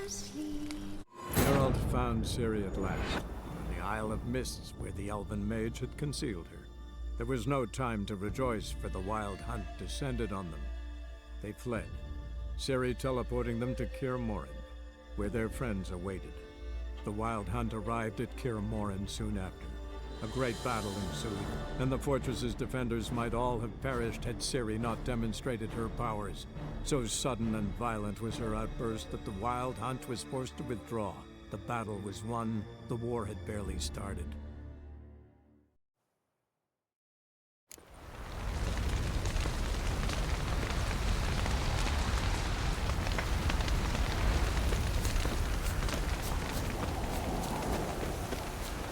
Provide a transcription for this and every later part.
Geralt found Ciri at last, on the Isle of Mists where the Elven Mage had concealed her. There was no time to rejoice, for the Wild Hunt descended on them. They fled, Ciri teleporting them to Kaer Morhen, where their friends awaited. The Wild Hunt arrived at Kaer Morhen soon after. A great battle ensued, and the fortress's defenders might all have perished had Ciri not demonstrated her powers. So sudden and violent was her outburst that the Wild Hunt was forced to withdraw. The battle was won, the war had barely started.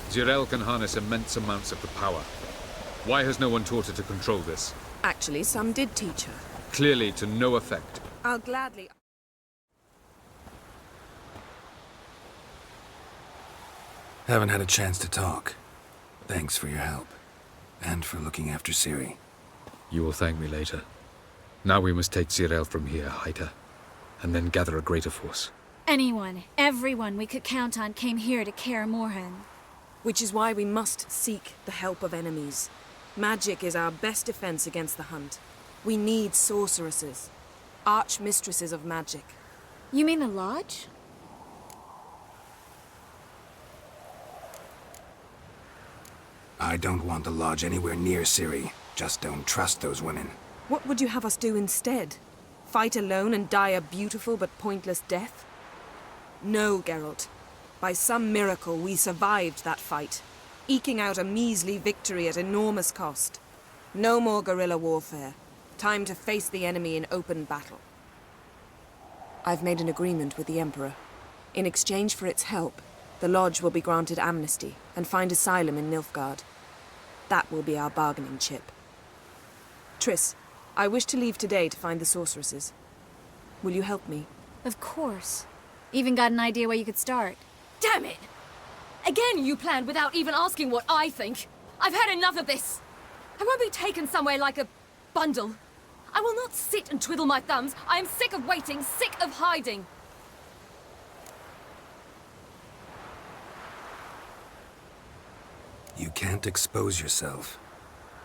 Zireael can harness immense amounts of the power. Why has no one taught her to control this? Actually, some did teach her. Clearly to no effect. I'll gladly... Haven't had a chance to talk. Thanks for your help. And for looking after Ciri. You will thank me later. Now we must take Zireael from here, hide her, and then gather a greater force. Anyone, everyone we could count on came here to Kaer Morhen. Which is why we must seek the help of enemies. Magic is our best defense against the Hunt. We need sorceresses. Archmistresses of magic. You mean the Lodge? I don't want the Lodge anywhere near Ciri. Just don't trust those women. What would you have us do instead? Fight alone and die a beautiful but pointless death? No, Geralt. By some miracle, we survived that fight, eking out a measly victory at enormous cost. No more guerrilla warfare. Time to face the enemy in open battle. I've made an agreement with the Emperor. In exchange for its help, the Lodge will be granted amnesty and find asylum in Nilfgaard. That will be our bargaining chip. Triss, I wish to leave today to find the sorceresses. Will you help me? Of course. Even got an idea where you could start. Damn it! Again you planned without even asking what I think. I've had enough of this. I won't be taken somewhere like a bundle. I will not sit and twiddle my thumbs. I am sick of waiting, sick of hiding. You can't expose yourself.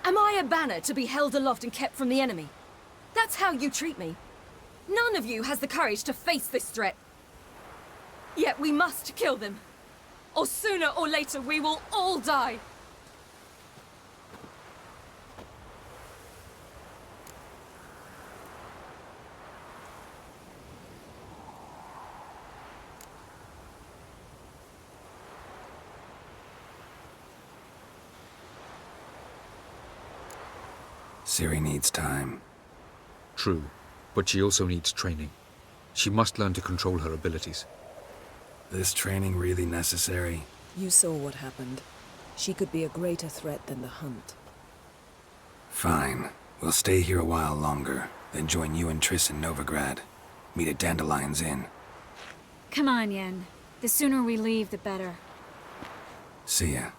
Am I a banner to be held aloft and kept from the enemy? That's how you treat me. None of you has the courage to face this threat. Yet we must kill them. Or sooner or later we will all die. Ciri needs time. True, but she also needs training. She must learn to control her abilities. This training really necessary? You saw what happened. She could be a greater threat than the Hunt. Fine. We'll stay here a while longer, then join you and Triss in Novigrad. Meet at Dandelion's Inn. Come on, Yen. The sooner we leave, the better. See ya.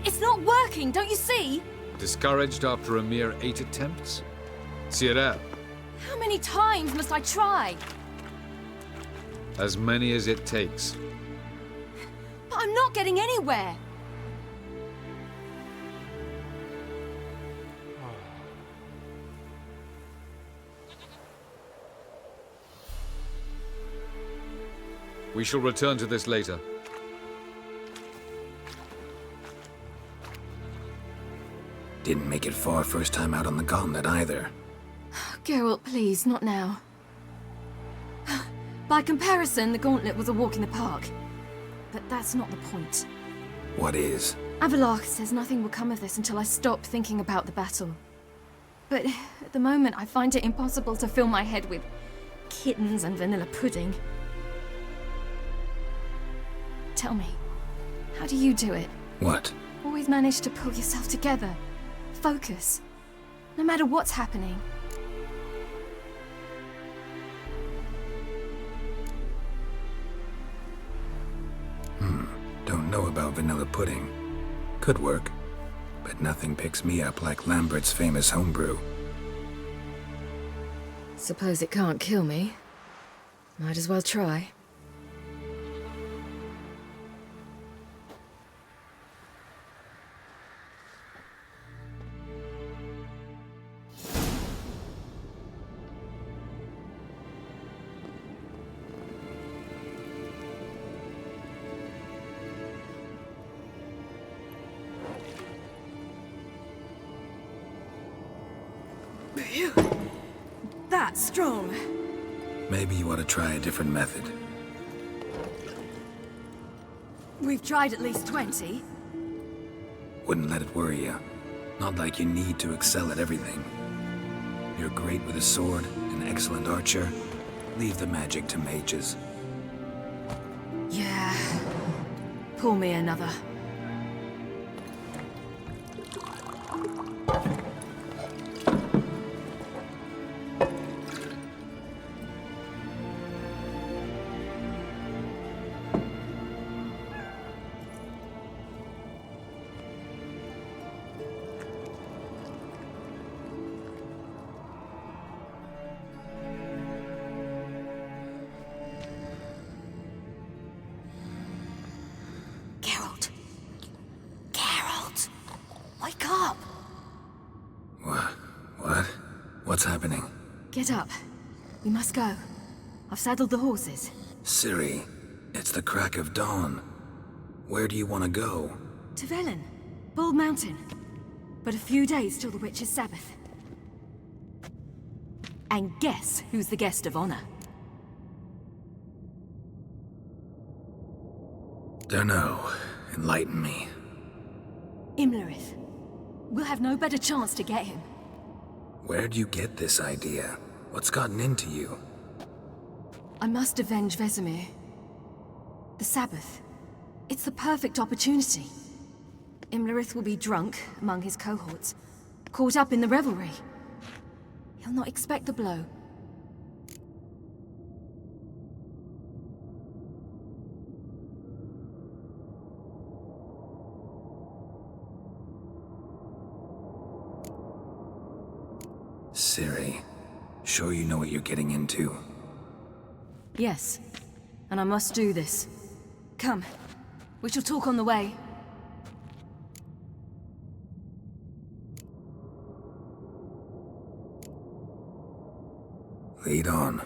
It's not working, don't you see? Discouraged after a mere 8 attempts? Zireael, How many times must I try? as many as it takes. But I'm not getting anywhere. We shall return to this later. Didn't make it far first time out on the gauntlet either. Geralt, please, not now. By comparison, the gauntlet was a walk in the park. But that's not the point. What is? Avalok says nothing will come of this until I stop thinking about the battle. But at the moment, I find it impossible to fill my head with kittens and vanilla pudding. Tell me, how do you do it? What? Always manage to pull yourself together. Focus. No matter what's happening. Don't know about vanilla pudding. Could work. But nothing picks me up like Lambert's famous homebrew. Suppose it can't kill me. Might as well try. That's strong. Maybe you ought to try a different method. We've tried at least 20. Wouldn't let it worry you. Not like you need to excel at everything. You're great with a sword, an excellent archer. Leave the magic to mages. Yeah. Pull me another. Wake up! What? What's happening? Get up. We must go. I've saddled the horses. Ciri, it's the crack of dawn. Where do you want to go? To Velen. Bald Mountain. But a few days till the Witch's Sabbath. And guess who's the guest of honor? Dunno. Enlighten me. Imlerith. We'll have no better chance to get him. Where'd you get this idea? What's gotten into you? I must avenge Vesemir. The Sabbath. It's the perfect opportunity. Imlerith will be drunk among his cohorts, caught up in the revelry. He'll not expect the blow. Ciri, sure you know what you're getting into? Yes, and I must do this. Come, we shall talk on the way. Lead on.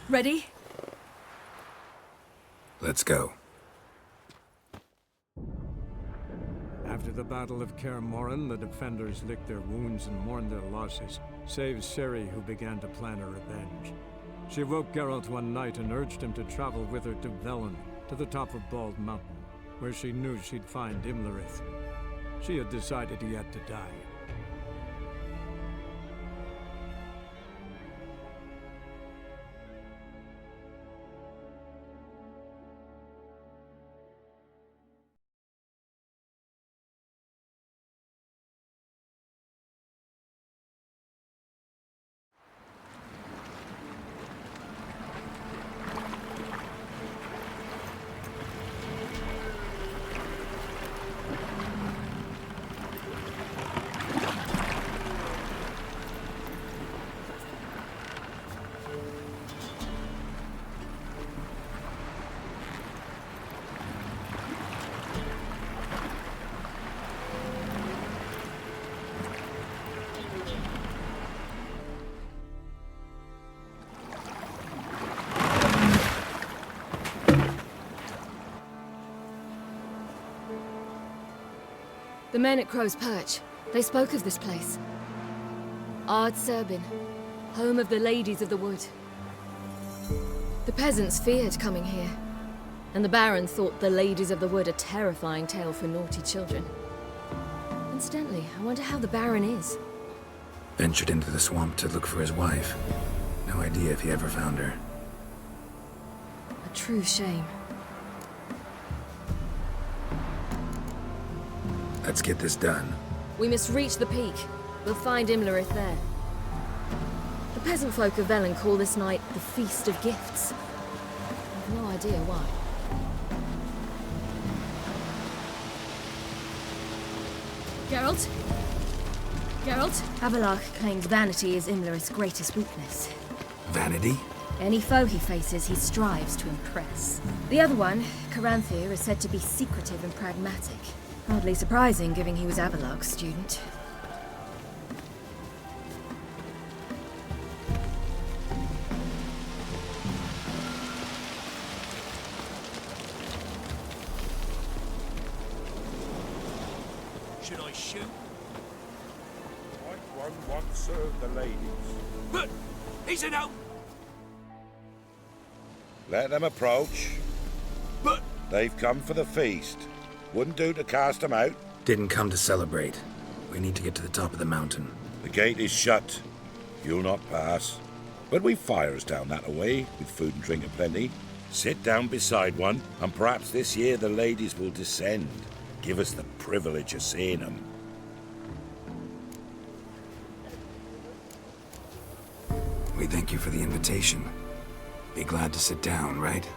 Ready? Let's go. After the Battle of Kaer Morhen, the defenders licked their wounds and mourned their losses, save Ciri, who began to plan a revenge. She woke Geralt one night and urged him to travel with her to Velen, to the top of Bald Mountain, where she knew she'd find Imlerith. She had decided he had to die. The men at Crow's Perch, they spoke of this place. Ard Serbin, home of the Ladies of the Wood. The peasants feared coming here, and the Baron thought the Ladies of the Wood a terrifying tale for naughty children. Incidentally, I wonder how the Baron is. Ventured into the swamp to look for his wife. No idea if he ever found her. A true shame. Let's get this done. We must reach the peak. We'll find Imlerith there. The peasant folk of Velen call this night the Feast of Gifts. I've no idea why. Geralt? Geralt? Abelard claims vanity is Imlerith's greatest weakness. Vanity? Any foe he faces, he strives to impress. The other one, Caranthir, is said to be secretive and pragmatic. Hardly surprising, given he was Abelard's student. Should I shoot? Might one want to serve the ladies? But he's an out. Let them approach. But They've come for the feast. Wouldn't do to cast them out. Didn't come to celebrate. We need to get to the top of the mountain. The gate is shut. You'll not pass. But we've fires down that away, with food and drink aplenty. Sit down beside one, and perhaps this year the ladies will descend. Give us the privilege of seeing them. We thank you for the invitation. Be glad to sit down, right?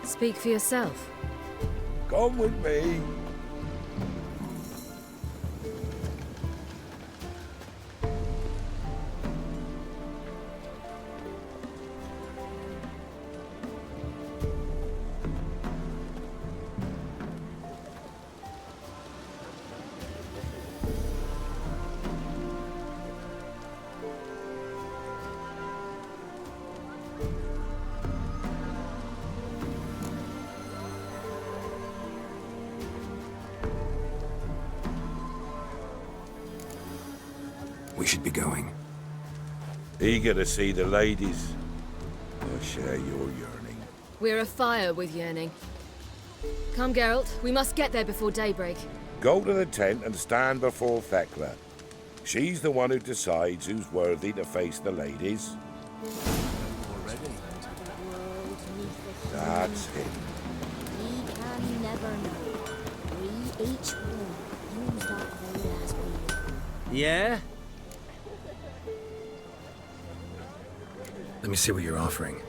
Speak for yourself. Come with me. We should be going. Eager to see the ladies. I share your yearning. We're afire with yearning. Come, Geralt. We must get there before daybreak. Go to the tent and stand before Thekla. She's the one who decides who's worthy to face the ladies. That's him. We can never know. We each will use that veil as we yeah. Let me see what you're offering.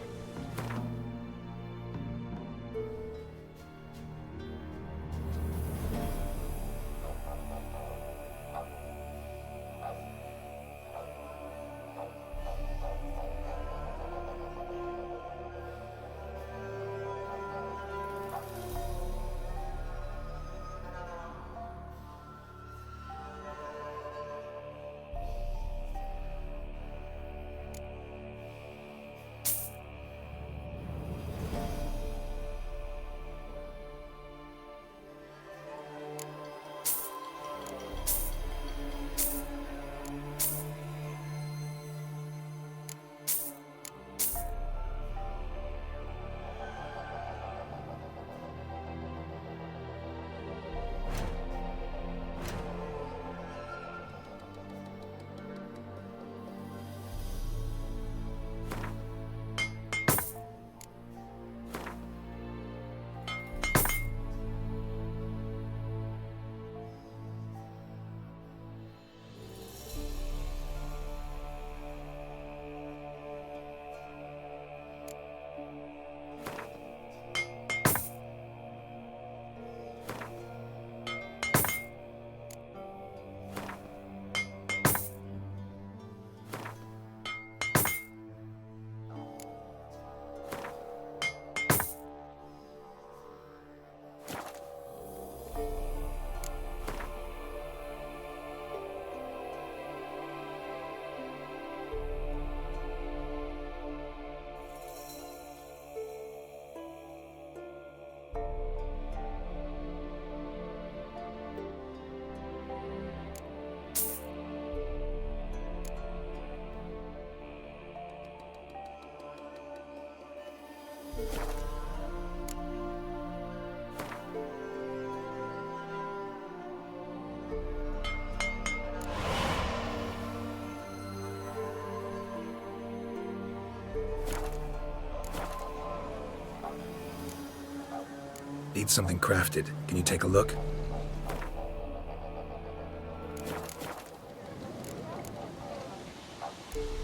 Need something crafted. Can you take a look?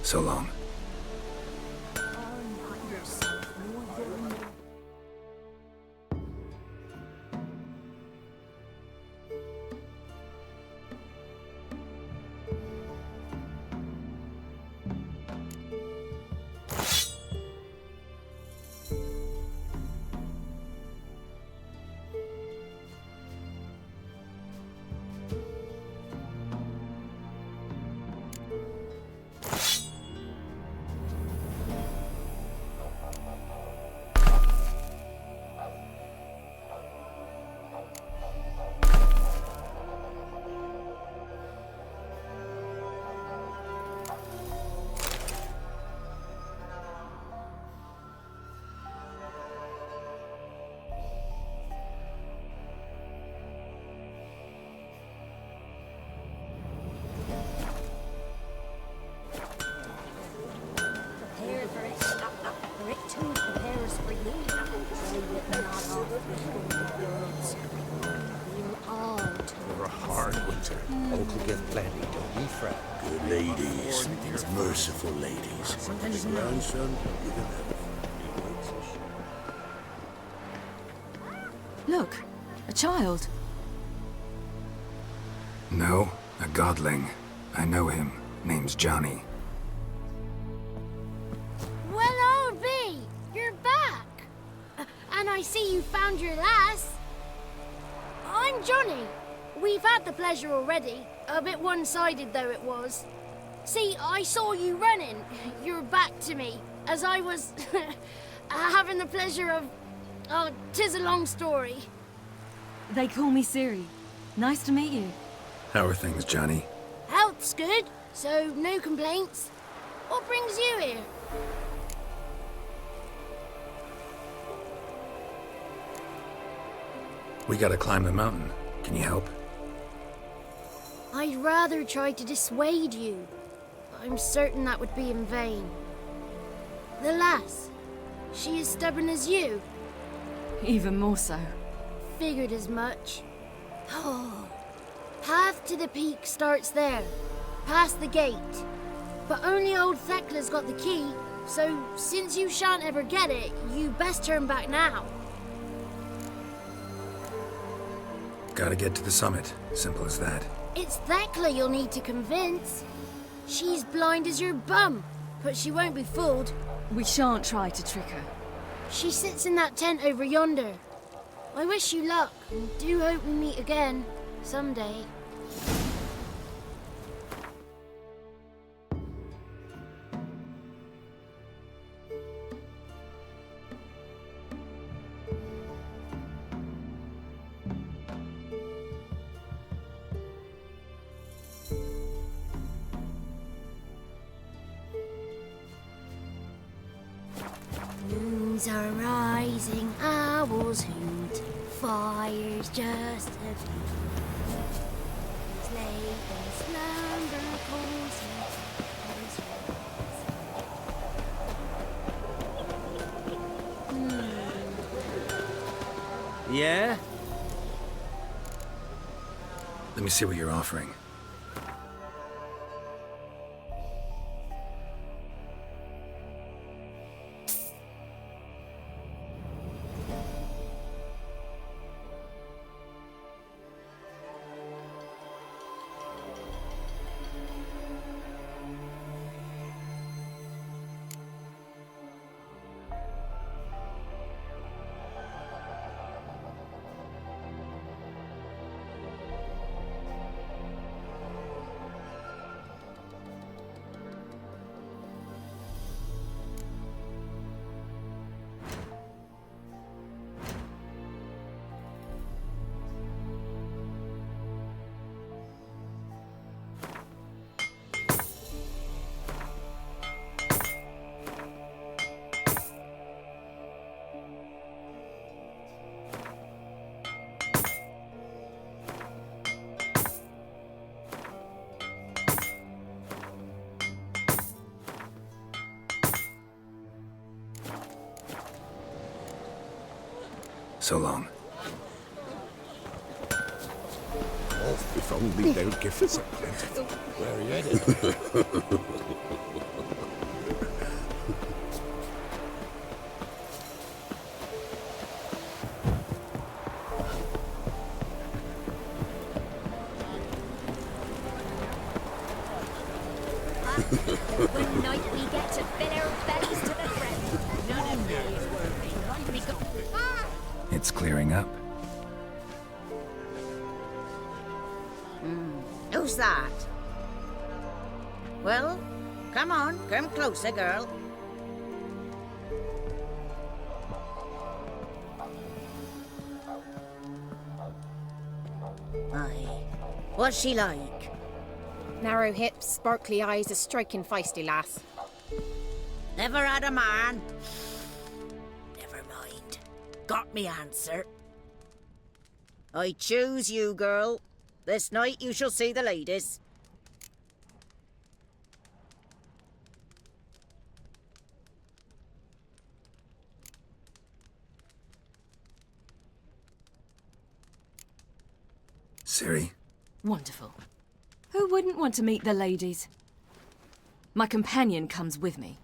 So long. Prepare for it. For it too prepares for you. Leave it not off the words. We'll all For a hard winter. Oak give plenty, don't be fret. Good ladies, merciful ladies. The grandson, you can have it. Look, a child. No, a godling. I know him. Name's Johnny. Well, old B, you're back. And I see you found your lass. I'm Johnny. We've had the pleasure already. A bit one-sided though it was. See, I saw you running. Your back to me. As I was having the pleasure of... Oh, 'tis a long story. They call me Ciri. Nice to meet you. How are things, Johnny? Health's good, so no complaints. What brings you here? We gotta climb the mountain. Can you help? I'd rather try to dissuade you, but I'm certain that would be in vain. The lass, she as stubborn as you. Even more so. Figured as much. Oh. Path to the peak starts there, past the gate. But only old Thekla's got the key, so since you shan't ever get it, you best turn back now. Gotta get to the summit. Simple as that. It's Thekla you'll need to convince. She's blind as your bum, but she won't be fooled. We shan't try to trick her. She sits in that tent over yonder. I wish you luck, and do hope we meet again, someday. Moons are rising, owls hoot, fire's just a few. Sleigh and slumber cozy. Yeah? Let me see what you're offering. So long. Oh, if only they'll give us a plentiful. Where are you headed? One night we get to fill our bellies to the brim. None of me is worthy. We go. It's clearing up. Who's that? Well, come on, come closer, girl. Aye. What's she like? Narrow hips, sparkly eyes, a striking feisty lass. Never had a man. Never mind. Got me answer. I choose you, girl. This night you shall see the ladies. Ciri? Wonderful. Who wouldn't want to meet the ladies? My companion comes with me.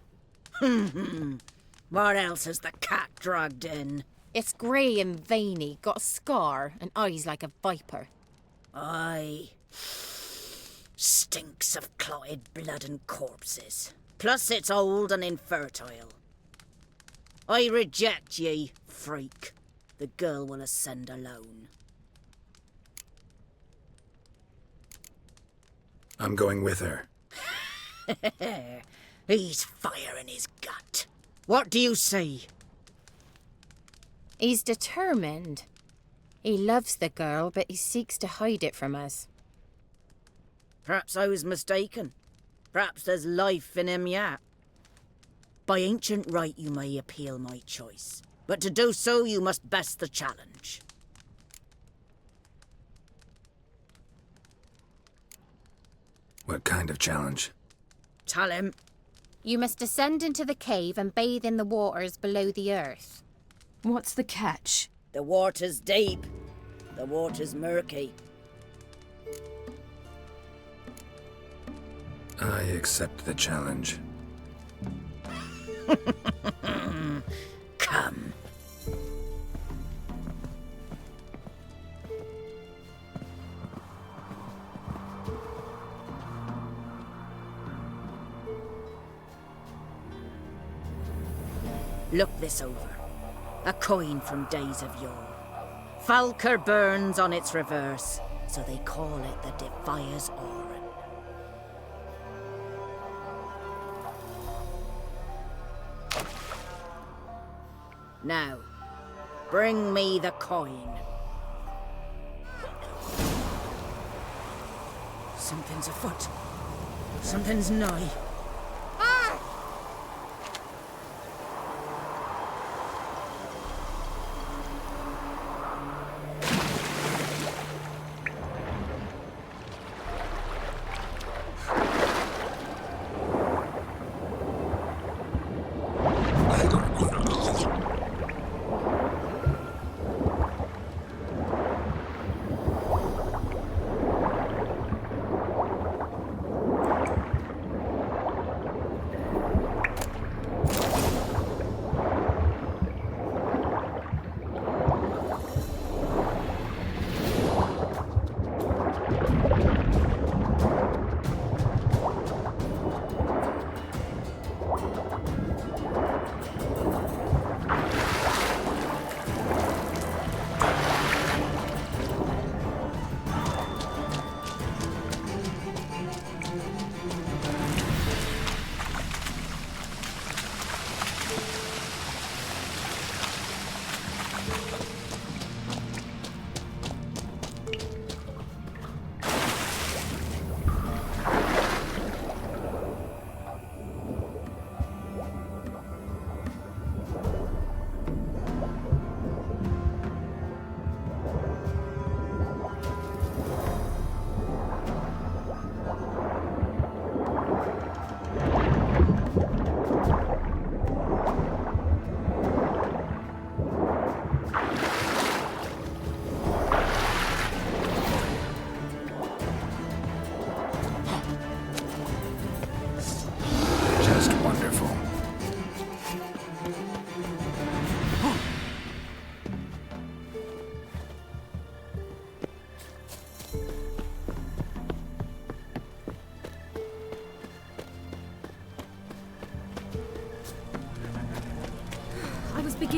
What else has the cat dragged in? It's grey and veiny, got a scar, and eyes like a viper. Aye. Stinks of clotted blood and corpses. Plus it's old and infertile. I reject ye, freak. The girl will ascend alone. I'm going with her. He's fire in his gut. What do you say? He's determined. He loves the girl, but he seeks to hide it from us. Perhaps I was mistaken. Perhaps there's life in him yet. By ancient right you may appeal my choice, but to do so you must best the challenge. What kind of challenge? Tell him. You must descend into the cave and bathe in the waters below the earth. What's the catch? The water's deep. The water's murky. I accept the challenge. Come. Look this over. A coin from days of yore. Falker burns on its reverse, so they call it the Defier's Oran. Now, bring me the coin. Something's afoot. Something's nigh.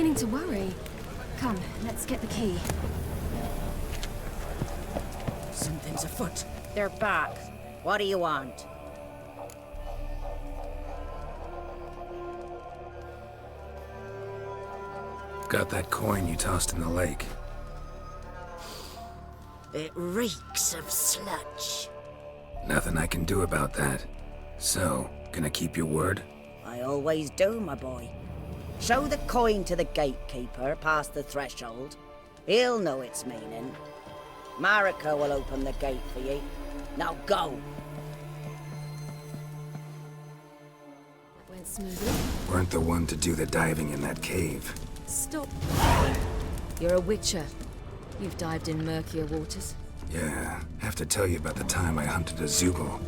beginning to worry. Come, let's get the key. Something's afoot. They're back. What do you want? Got that coin you tossed in the lake. It reeks of sludge. Nothing I can do about that. So, gonna keep your word? I always do, my boy. Show the coin to the gatekeeper past the threshold. He'll know its meaning. Marika will open the gate for you. Now go! That went smoothly. Weren't the one to do the diving in that cave. Stop. You're a witcher. You've dived in murkier waters. Yeah, have to tell you about the time I hunted a Zoogle.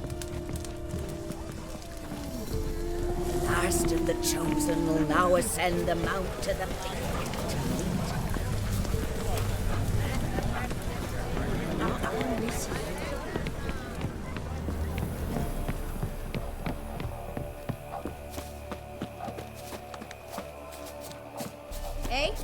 Last of the chosen will now ascend the mount to the peak. Hey?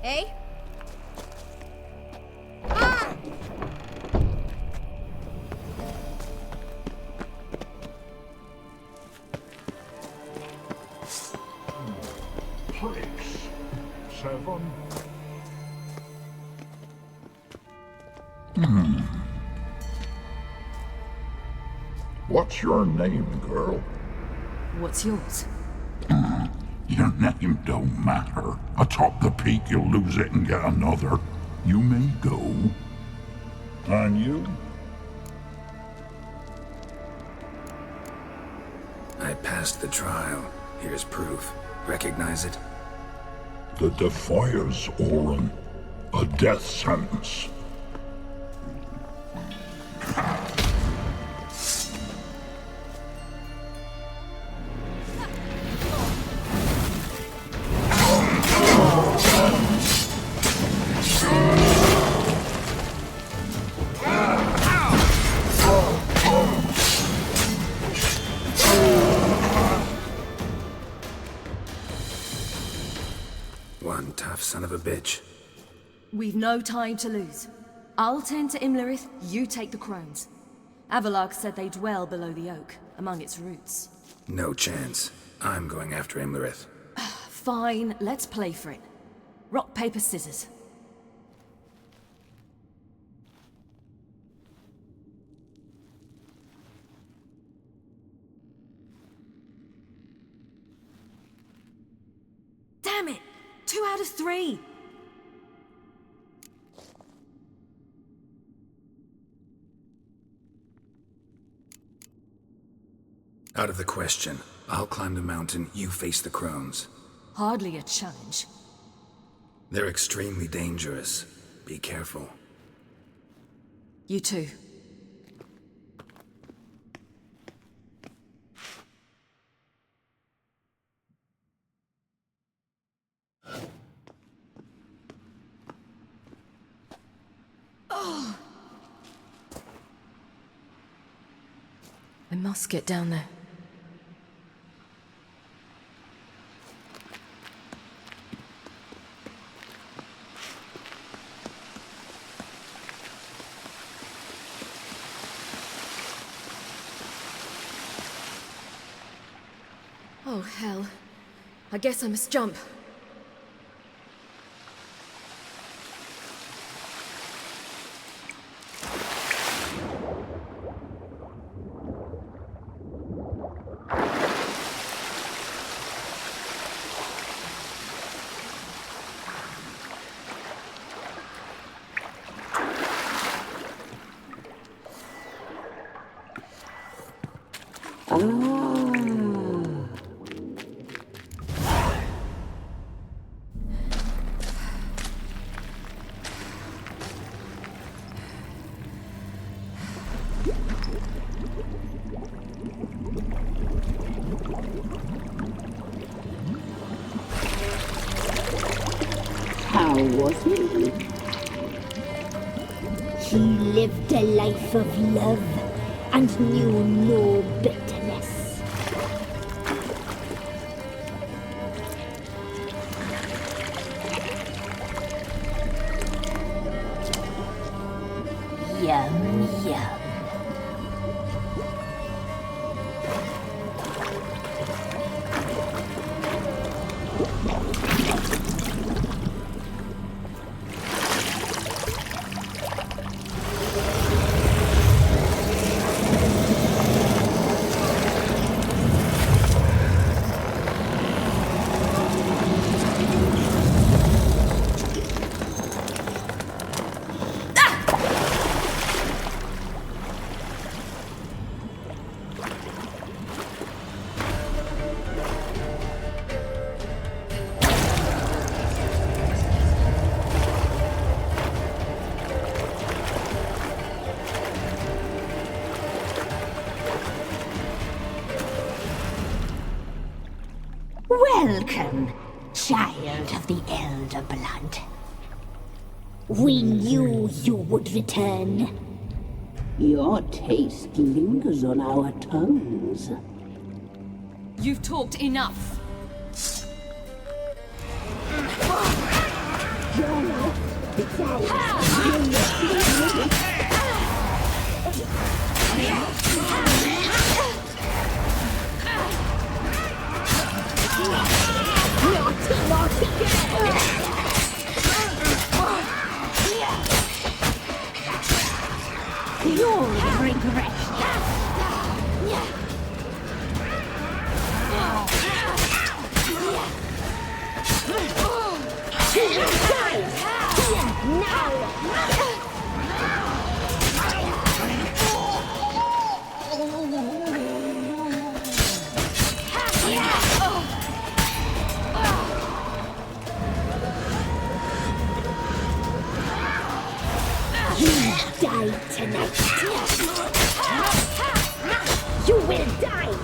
Hey? Ah! Six, 7. What's your name, girl? What's yours? Your name don't matter. Atop the peak, you'll lose it and get another. You may go. And you? I passed the trial. Here's proof. Recognize it? The Defiers, Orin. A death sentence. One tough son of a bitch. We've no time to lose. I'll tend to Imlerith, you take the crones. Avalark said they dwell below the oak, among its roots. No chance. I'm going after Imlerith. Fine, let's play for it. Rock, paper, scissors. Damn it! 2 out of 3! Out of the question. I'll climb the mountain, you face the crones. Hardly a challenge. They're extremely dangerous. Be careful. You too. Oh. I must get down there. Oh, hell. I guess I must jump. He lived a life of love and knew no bitterness. Yum, yum. Welcome, child of the Elder Blood. We knew you would return. Your taste lingers on our tongues. You've talked enough. You'll regret. Die tonight. You will die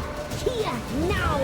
here now.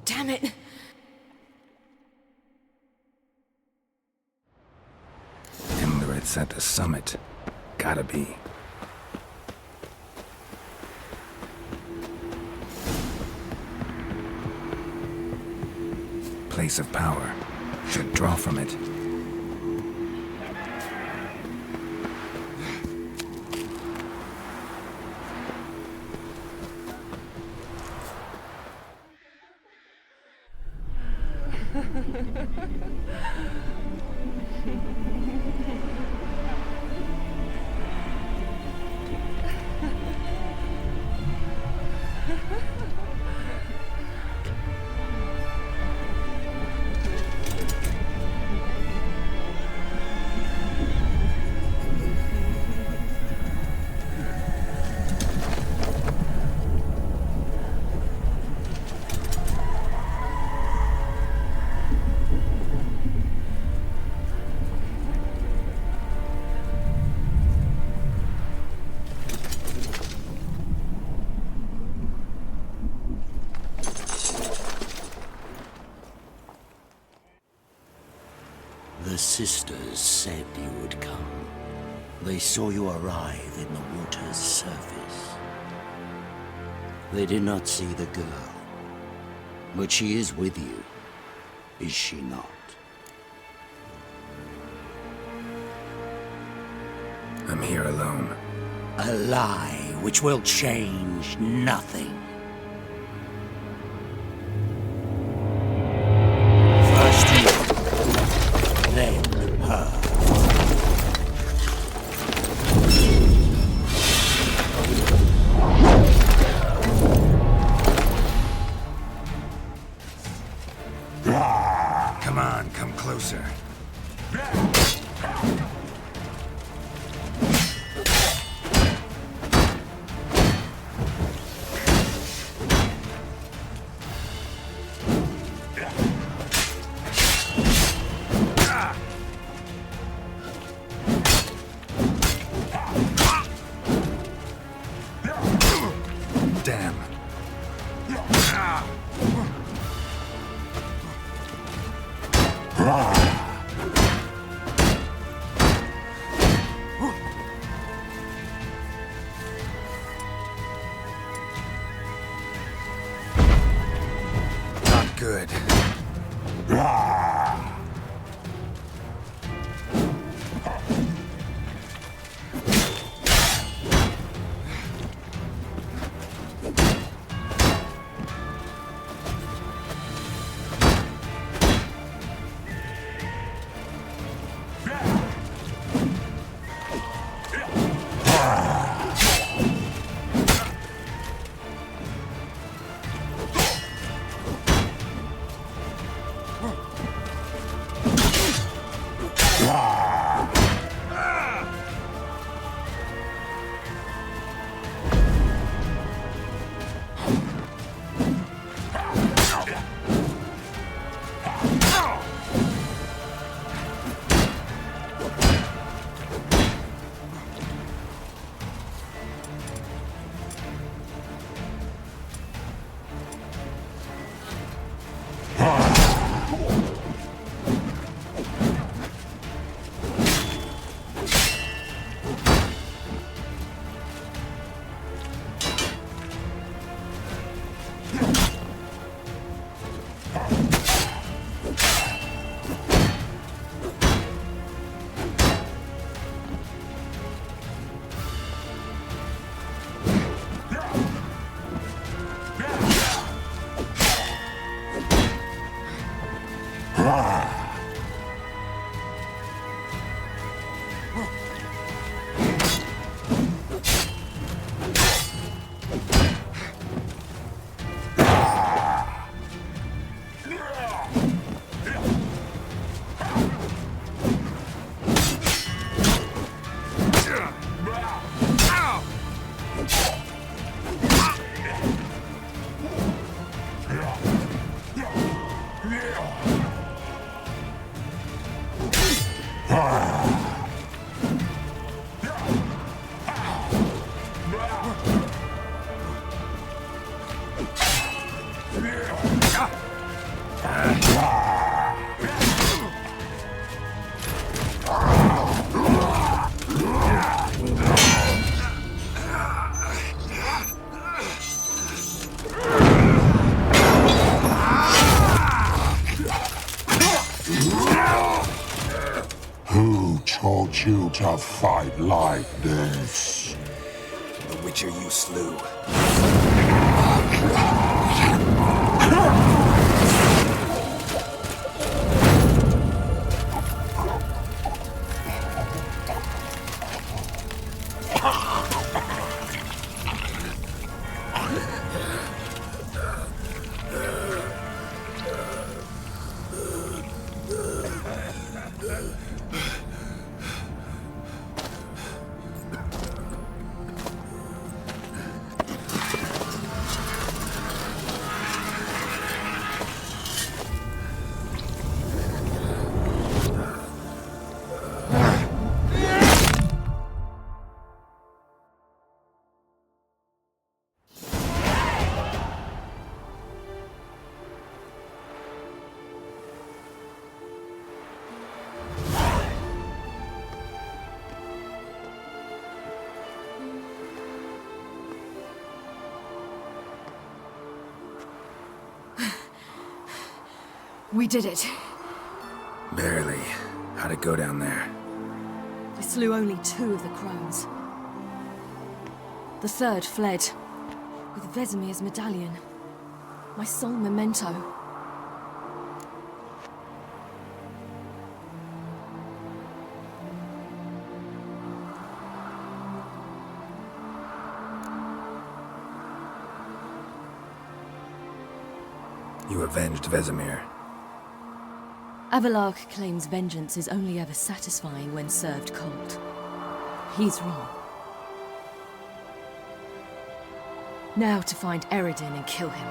Damn it! Imlerith's at the summit. Gotta be. Place of power. Should draw from it. The sisters said you would come. They saw you arrive in the water's surface. They did not see the girl. But she is with you, is she not? I'm here alone. A lie which will change nothing. Come on, come closer. Damn. Not good. Who taught you to fight like this? The Witcher you slew. We did it. Barely. How'd it go down there? I slew only 2 of the crones. The third fled, with Vesemir's medallion. My sole memento. You avenged Vesemir. Avalark claims vengeance is only ever satisfying when served cold. He's wrong. Now to find Eredin and kill him.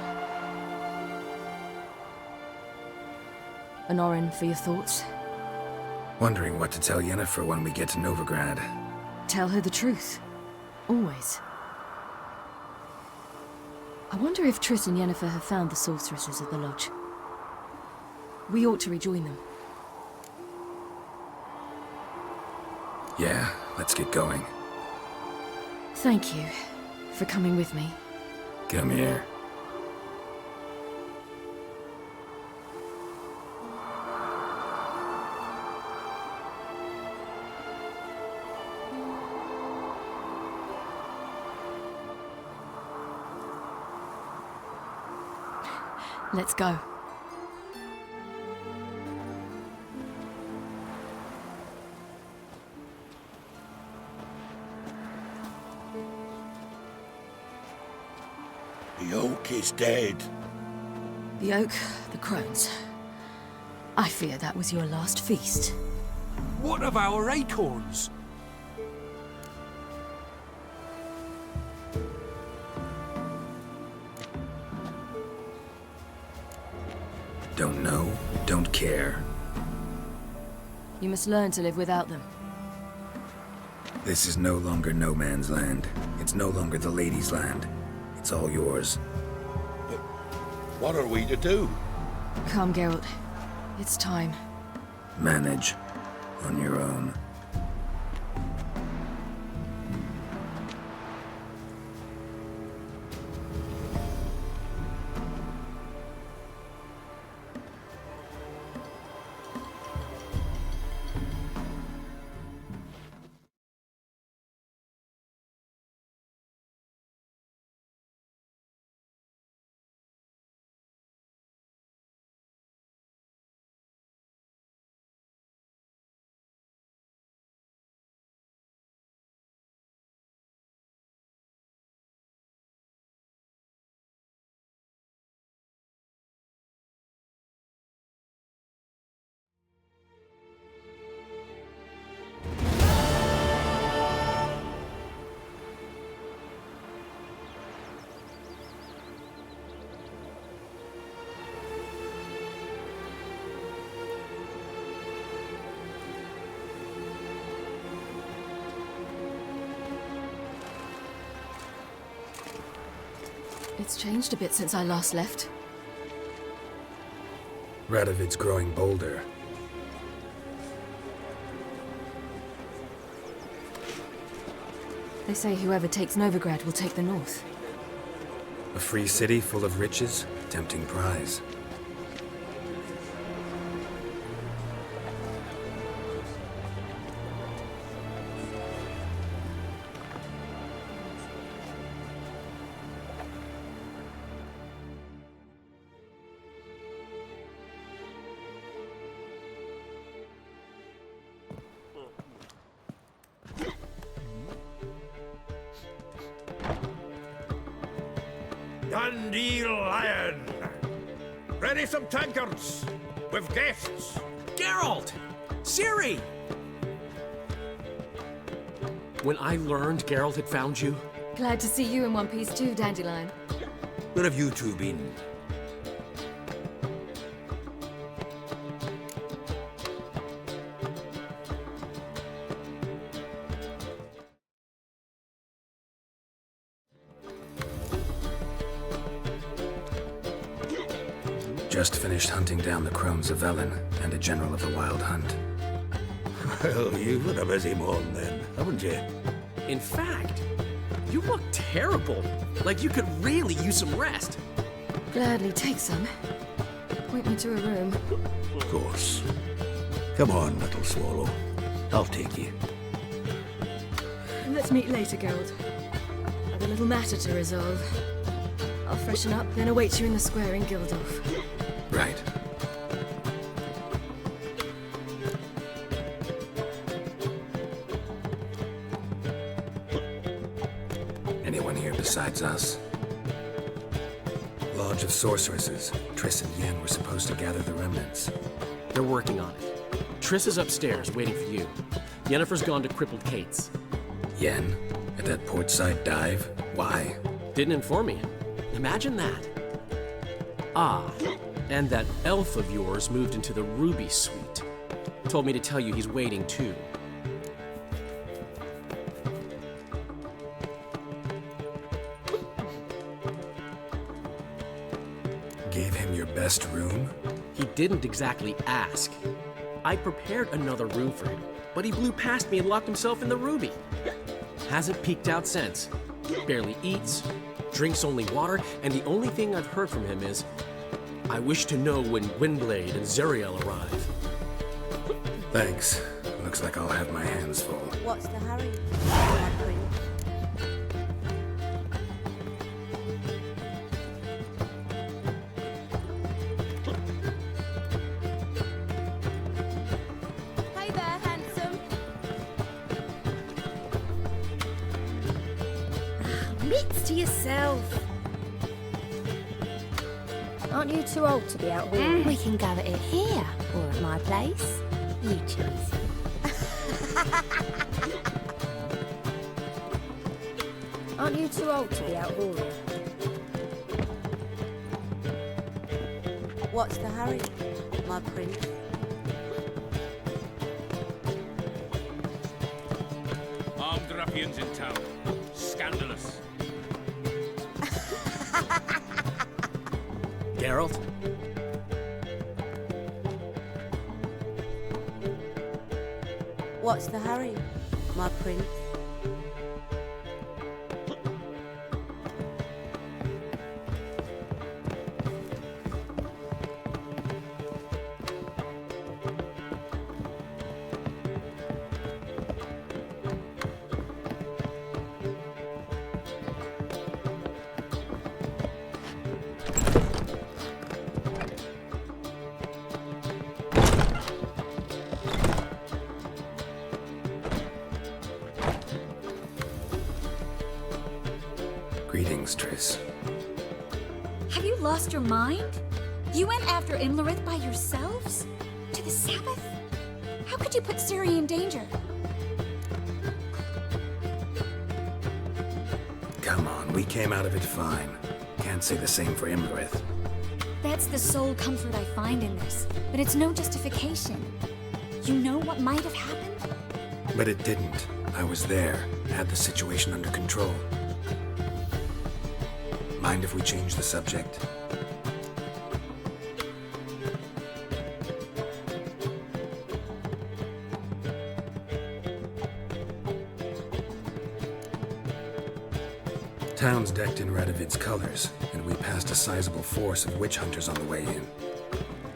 Honorin, for your thoughts? Wondering what to tell Yennefer when we get to Novigrad. Tell her the truth. Always. I wonder if Triss and Yennefer have found the sorceresses at the lodge. We ought to rejoin them. Yeah, let's get going. Thank you for coming with me. Come here. Let's go. The oak is dead. The oak, the crones. I fear that was your last feast. What of our acorns? Don't know, don't care. You must learn to live without them. This is no longer no man's land. It's no longer the lady's land. It's all yours. But what are we to do? Come, Geralt. It's time. Manage. On your own. It's changed a bit since I last left. Radovid's growing bolder. They say whoever takes Novigrad will take the north. A free city full of riches, tempting prize. Dandelion! Ready some tankards! With guests! Geralt! Ciri! When I learned Geralt had found you... Glad to see you in one piece too, Dandelion. Where have you two been? Just finished hunting down the crones of Velen and a general of the Wild Hunt. Well, you've had a busy morning then, haven't you? In fact, you look terrible. Like you could really use some rest. Gladly take some. Point me to a room. Of course. Come on, little swallow. I'll take you. Let's meet later, Geralt. I've a little matter to resolve. I'll freshen up, then await you in the square in Gildorf. Right. Anyone here besides us? Lodge of Sorceresses. Triss and Yen were supposed to gather the remnants. They're working on it. Triss is upstairs, waiting for you. Yennefer's gone to crippled Kate's. Yen? At that portside dive? Why? Didn't inform me. Imagine that. Ah, and that elf of yours moved into the Ruby Suite. Told me to tell you he's waiting too. Gave him your best room? He didn't exactly ask. I prepared another room for him, but he blew past me and locked himself in the Ruby. Hasn't peeked out since. Barely eats, drinks only water, and the only thing I've heard from him is, I wish to know when Windblade and Zariel arrive. Thanks. Looks like I'll have my hands full. What's the hurry? Hey there, handsome. Mitts to yourself. Aren't you too old to be out here? We can go at it here, or at my place. You choose. Aren't you too old to be out here? What's the hurry, my prince? Armed ruffians in town. Scandalous. Geralt? What's the hurry, my prince? Greetings, Triss. Have you lost your mind? You went after Imlerith by yourselves? To the Sabbath? How could you put Ciri in danger? Come on, we came out of it fine. Can't say the same for Imlerith. That's the sole comfort I find in this, but it's no justification. You know what might have happened? But it didn't. I was there, had the situation under control. Mind if we change the subject? Town's decked in Radovid's colors, and we passed a sizable force of witch hunters on the way in.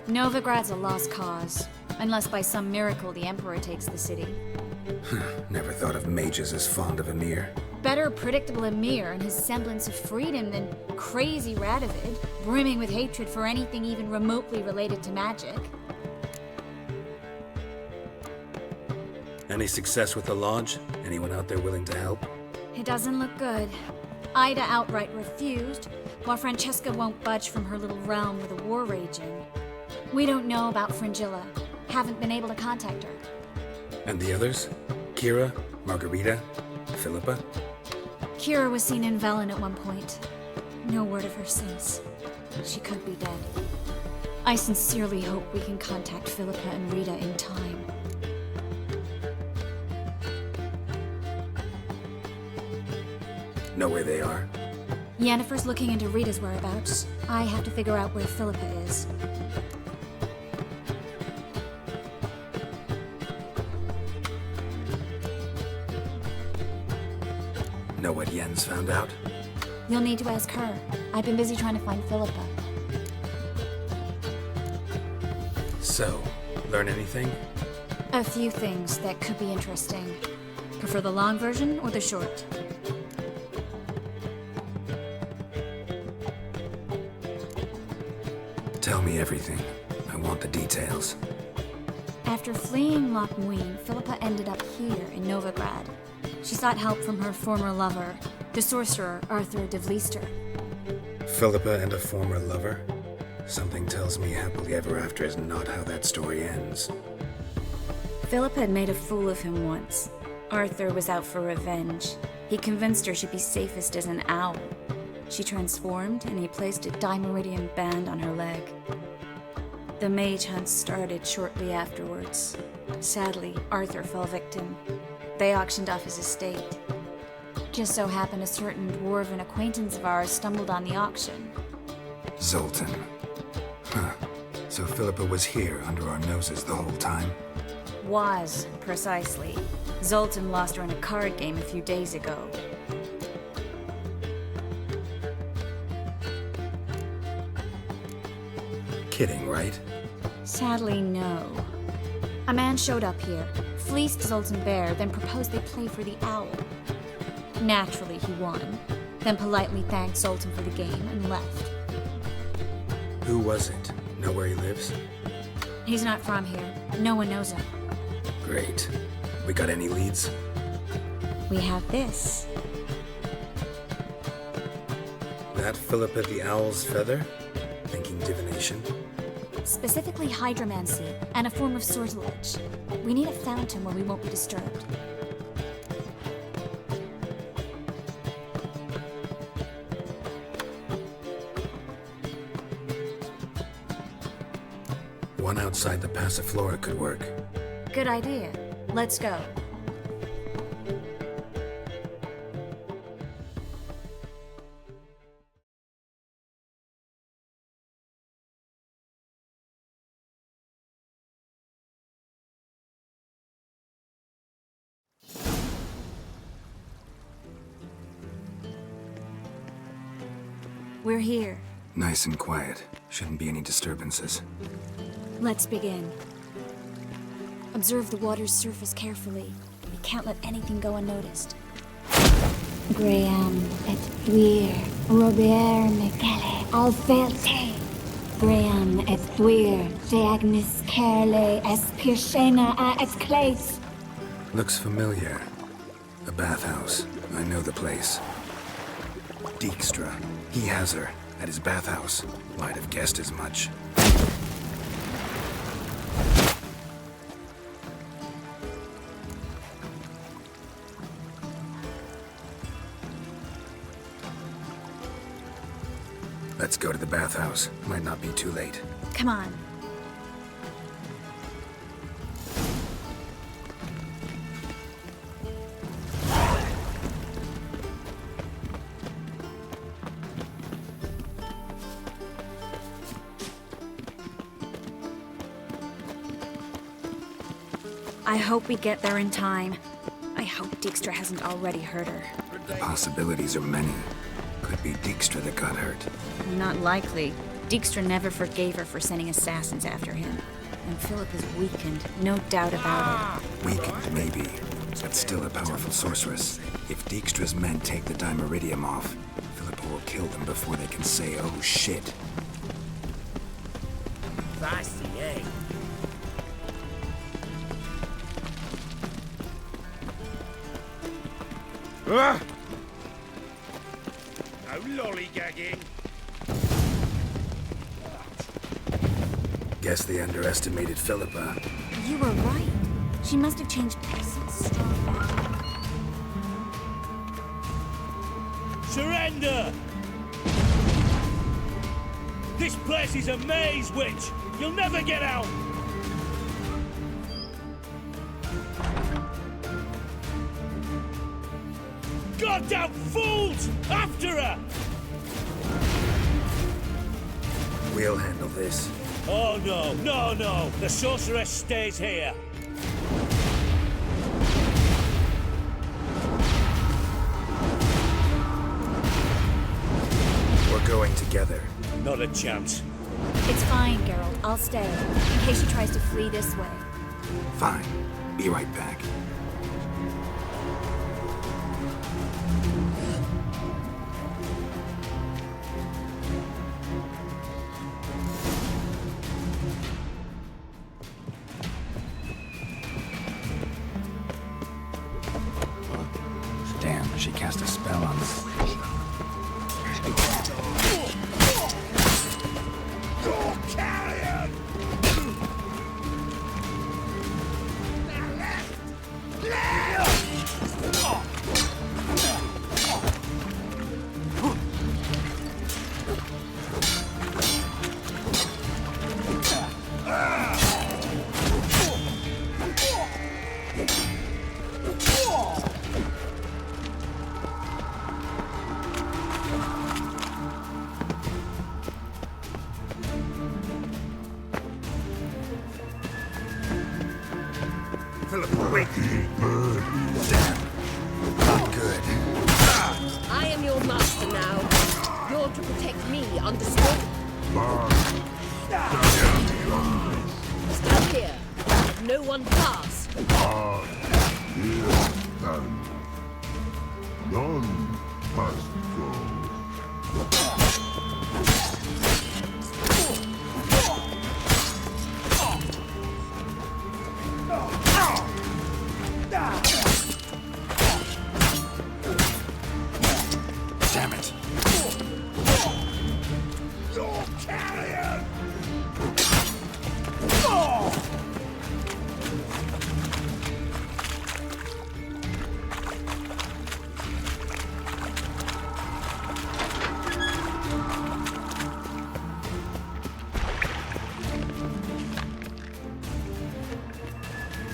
Novigrad's a lost cause, unless by some miracle the Emperor takes the city. Never thought of mages as fond of Emir. Better predictable Emir and his semblance of freedom than crazy Radovid, brimming with hatred for anything even remotely related to magic. Any success with the Lodge? Anyone out there willing to help? It doesn't look good. Ida outright refused, while Francesca won't budge from her little realm with a war raging. We don't know about Fringilla. Haven't been able to contact her. And the others? Kira? Margarita? Philippa? Kira was seen in Velen at one point. No word of her since. She could be dead. I sincerely hope we can contact Philippa and Rita in time. Know where they are? Yennefer's looking into Rita's whereabouts. I have to figure out where Philippa is. Know what Yen's found out? You'll need to ask her. I've been busy trying to find Philippa. So, learn anything? A few things that could be interesting. Prefer the long version or the short? Tell me everything. I want the details. After fleeing Loch Muin, Philippa ended up here in Novigrad. She sought help from her former lover, the sorcerer Arthur de Vlister. Philippa and a former lover? Something tells me happily ever after is not how that story ends. Philip had made a fool of him once. Arthur was out for revenge. He convinced her she'd be safest as an owl. She transformed, and he placed a Dimeridian band on her leg. The mage hunt started shortly afterwards. Sadly, Arthur fell victim. They auctioned off his estate. Just so happened a certain dwarven acquaintance of ours stumbled on the auction. Zoltan. Huh. So Philippa was here under our noses the whole time? Was, precisely. Zoltan lost her in a card game a few days ago. Kidding, right? Sadly, no. A man showed up here, fleeced Zoltan bare, then proposed they play for the owl. Naturally, he won, then politely thanked Zoltan for the game and left. Who was it? Know where he lives? He's not from here. No one knows him. Great. We got any leads? We have this. That Philippa the Owl's feather? Thinking divination? Specifically hydromancy, and a form of sortilege. We need a fountain where we won't be disturbed. One outside the Passiflora could work. Good idea. Let's go. We're here. Nice and quiet. Shouldn't be any disturbances. Let's begin. Observe the water's surface carefully. We can't let anything go unnoticed. Graham et thuir, Robert Micele, Alfelte. Graham et thuir, de agnis kerle, es pirshena a et clays. Looks familiar. A bathhouse. I know the place. Dijkstra. He has her. At his bathhouse. Might have guessed as much. Let's go to the bathhouse. Might not be too late. Come on. I hope we get there in time. I hope Dijkstra hasn't already hurt her. The possibilities are many. Could be Dijkstra that got hurt. Not likely. Dijkstra never forgave her for sending assassins after him. And Philip is weakened, no doubt about it. Weakened, maybe, but still a powerful sorceress. If Dijkstra's men take the Dimeridium off, Philippa will kill them before they can say, oh shit. Feisty, eh? No lollygagging. Guess they underestimated Philippa. You were right. She must have changed essence strong. Surrender! This place is a maze, witch! You'll never get out! Goddamn fools! After her! We'll handle this. Oh no, no, no! The sorceress stays here! We're going together. Not a chance. It's fine, Geralt. I'll stay, in case she tries to flee this way. Fine. Be right back. Damn, she cast a spell on this. Philip, wait! Damn. Not good. I am your master now. You're to protect me, understood? Stand here. Let no one pass. None must go. Damn it. You're carrion!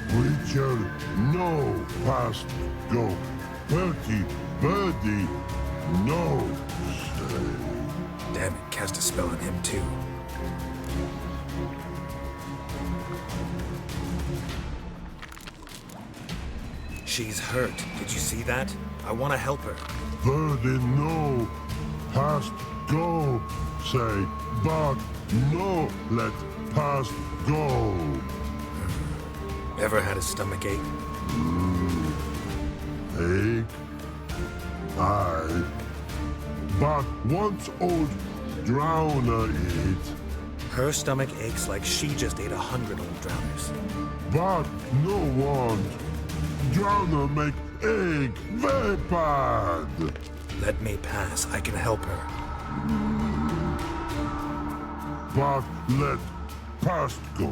Preacher, no past go. Bertie, birdie, no say. Damn it, cast a spell on him too. She's hurt. Did you see that? I want to help her. Birdie, no past go. Say, but no let past go. Ever had a stomach ache? Ache? Aye. But once old drowner eat. Her stomach aches like she just ate 100 old drowners. But no want. Drowner make egg very bad. Let me pass. I can help her. But let past go.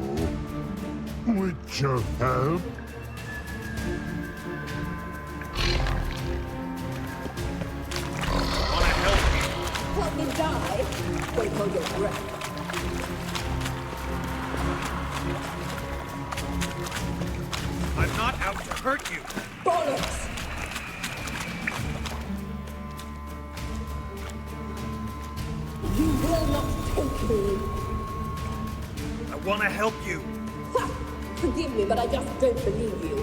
Witcher help. Help me die? Wait, hold your breath. I'm not out to hurt you. Bollocks! You will not take me. I want to help you. Ha! Forgive me, but I just don't believe you.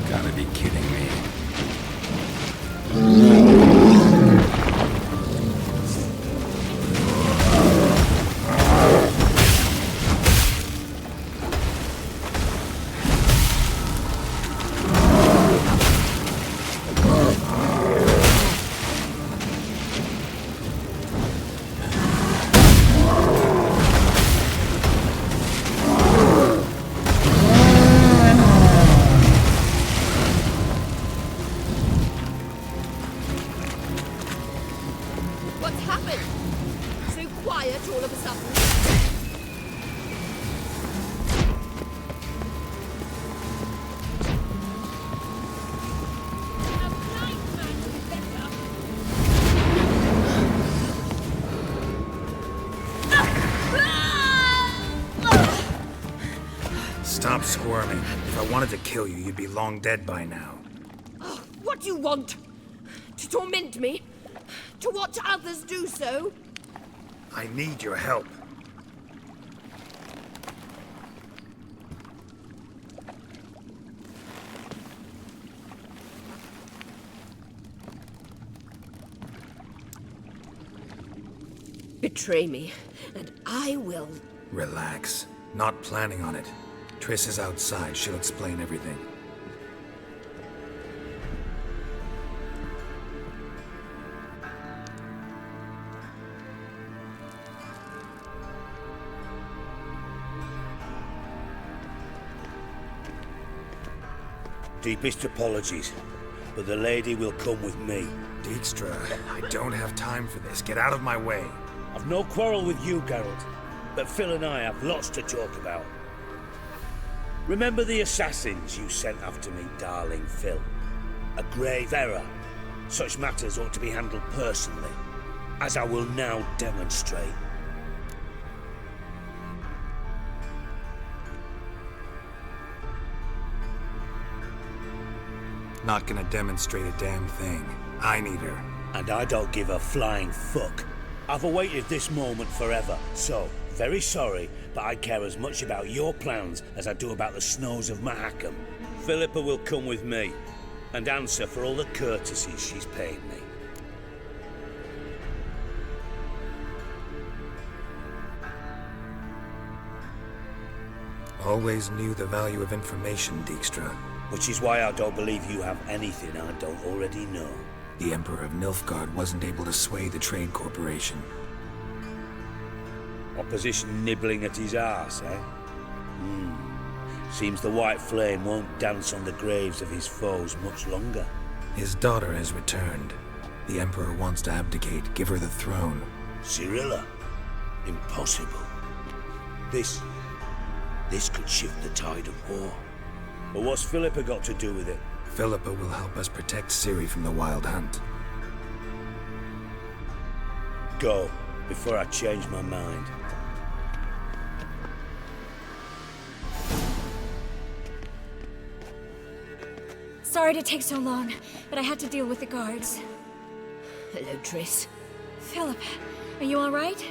Gotta be kidding me. What's happened? So quiet all of a sudden. Stop squirming. If I wanted to kill you, you'd be long dead by now. What do you want? To torment me? To watch others do so? I need your help. Betray me, and I will. Relax. Not planning on it. Triss is outside. She'll explain everything. Deepest apologies, but the lady will come with me. Dijkstra, I don't have time for this. Get out of my way. I've no quarrel with you, Geralt, but Phil and I have lots to talk about. Remember the assassins you sent after me, darling Phil? A grave error. Such matters ought to be handled personally, as I will now demonstrate. Not gonna demonstrate a damn thing. I need her. And I don't give a flying fuck. I've awaited this moment forever, so, very sorry, but I care as much about your plans as I do about the snows of Mahakam. Philippa will come with me, and answer for all the courtesies she's paid me. Always knew the value of information, Dijkstra. Which is why I don't believe you have anything I don't already know. The Emperor of Nilfgaard wasn't able to sway the Trade Corporation. Opposition nibbling at his arse, eh? Seems the White Flame won't dance on the graves of his foes much longer. His daughter has returned. The Emperor wants to abdicate, give her the throne. Cirilla? Impossible. This could shift the tide of war. But what's Philippa got to do with it? Philippa will help us protect Ciri from the Wild Hunt. Go, before I change my mind. Sorry to take so long, but I had to deal with the guards. Hello, Triss. Philip, are you all right?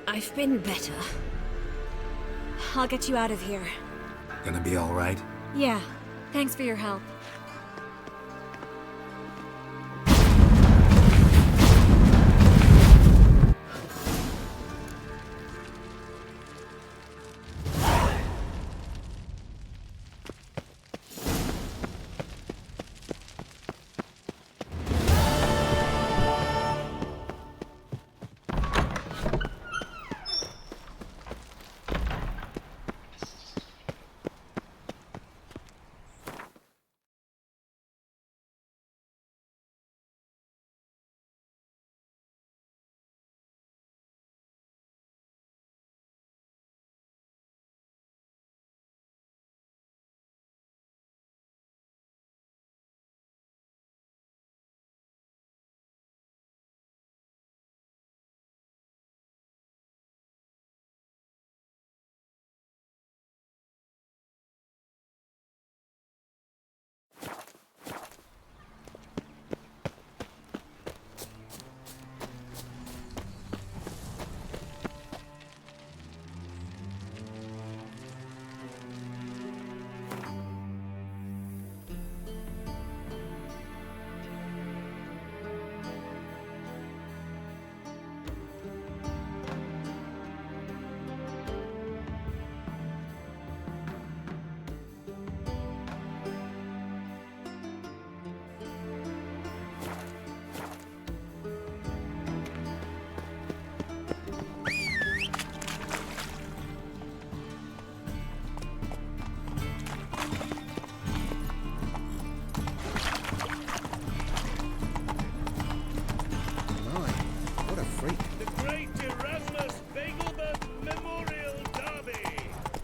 I've been better. I'll get you out of here. Gonna be all right? Yeah, thanks for your help.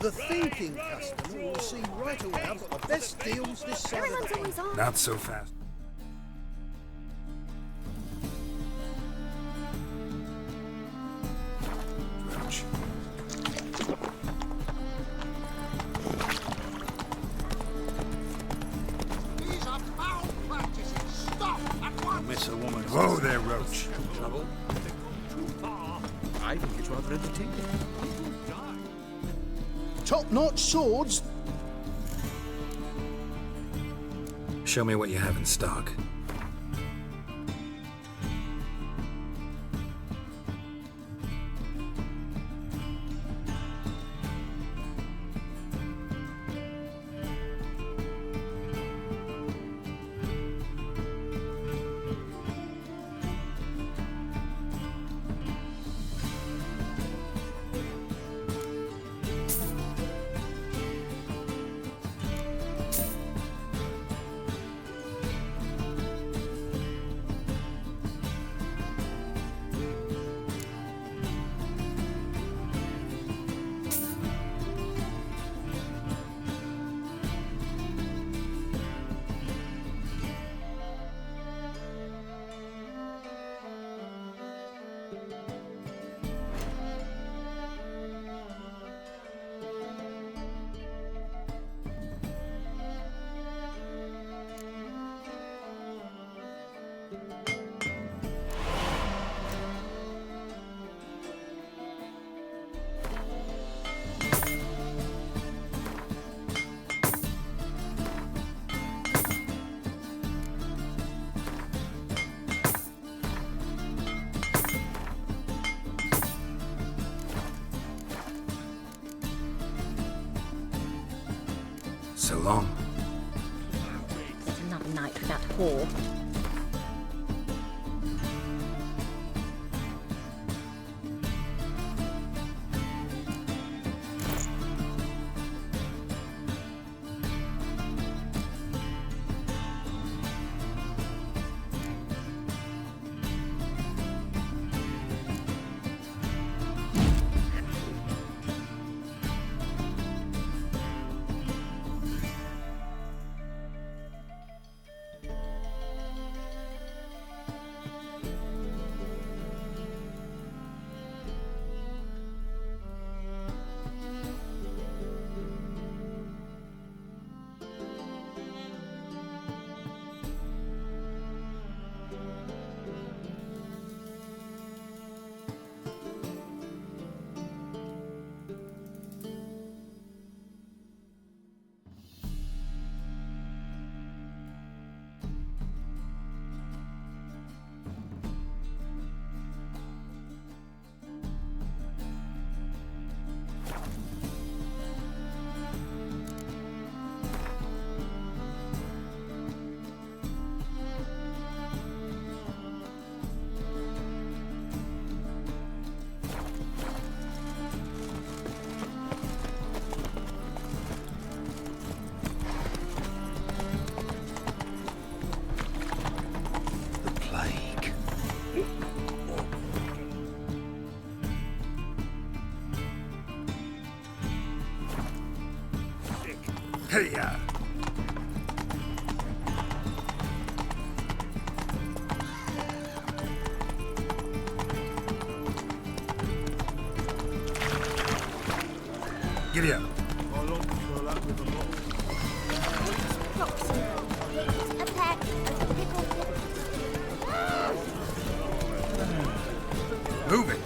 The thinking customer will see right away I've got the best deals this side of the pond. Not so fast. Roach. These are foul practices. Stop at once. Miss a woman. Whoa there, Roach. Trouble? I think it's rather entertaining. Top-notch swords. Show me what you have in stock. so long. It's another night with that whore. Hey-ya! Giddy up. A pack of pickled Move it!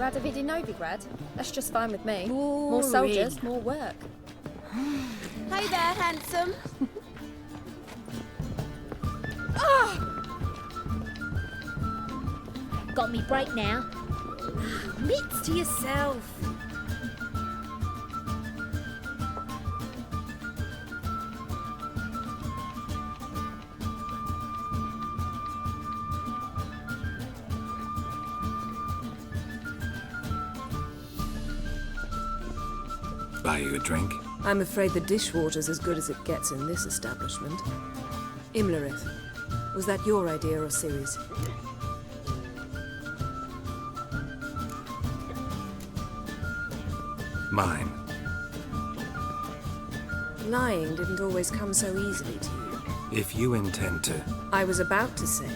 Radovidi Novigrad? That's just fine with me. Boring. More soldiers, more work. Hey there, handsome. Got me break now. Mitts to yourself. Buy you a drink? I'm afraid the dishwater's as good as it gets in this establishment. Imlerith, was that your idea or Ciri's? Mine. Lying didn't always come so easily to you. If you intend to... I was about to say,